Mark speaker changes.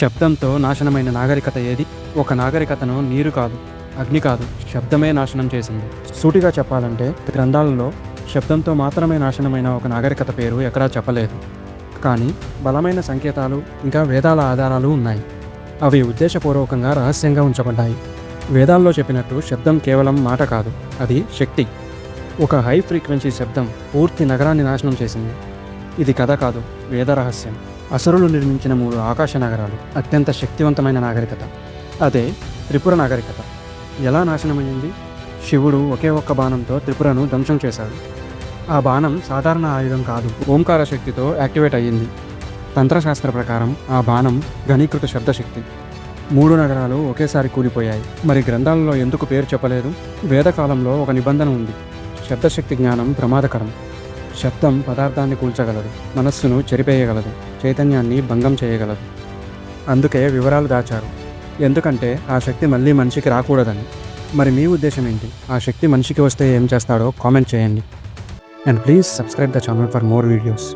Speaker 1: శబ్దంతో నాశనమైన నాగరికత ఏది? ఒక నాగరికతను నీరు కాదు, అగ్ని కాదు, శబ్దమే నాశనం చేసింది. సూటిగా చెప్పాలంటే గ్రంథాలలో శబ్దంతో మాత్రమే నాశనమైన ఒక నాగరికత పేరు ఎక్కడా చెప్పలేదు. కానీ బలమైన సంకేతాలు ఇంకా వేదాల ఆధారాలు ఉన్నాయి. అవి ఉద్దేశపూర్వకంగా రహస్యంగా ఉంచబడ్డాయి. వేదాల్లో చెప్పినట్టు శబ్దం కేవలం మాట కాదు, అది శక్తి. ఒక హై ఫ్రీక్వెన్సీ శబ్దం పూర్తి నగరాన్ని నాశనం చేసింది. ఇది కథ కాదు, వేద రహస్యం. అసురులు నిర్మించిన 3 ఆకాశ నగరాలు, అత్యంత శక్తివంతమైన నాగరికత. అదే త్రిపుర నాగరికత. ఎలా నాశనమైంది? శివుడు ఒకే ఒక్క బాణంతో త్రిపురను ధ్వంసం చేశాడు. ఆ బాణం సాధారణ ఆయుధం కాదు, ఓంకార శక్తితో యాక్టివేట్ అయ్యింది. తంత్రశాస్త్ర ప్రకారం ఆ బాణం ఘనీకృత శబ్దశక్తి. 3 నగరాలు ఒకేసారి కూలిపోయాయి. మరి గ్రంథాలలో ఎందుకు పేరు చెప్పలేదు? వేదకాలంలో ఒక నిబంధన ఉంది: శబ్దశక్తి జ్ఞానం ప్రమాదకరం. శబ్దం పదార్థాన్ని కూల్చగలదు, మనస్సును చెరిపేయగలదు, చైతన్యాన్ని భంగం చేయగలదు. అందుకే వివరాలు దాచారు, ఎందుకంటే ఆ శక్తి మళ్ళీ మనిషికి రాకూడదని. మరి మీ ఉద్దేశం ఏంటి? ఆ శక్తి మనిషికి వస్తే ఏం చేస్తాడో కామెంట్ చేయండి. And please subscribe the channel for more videos.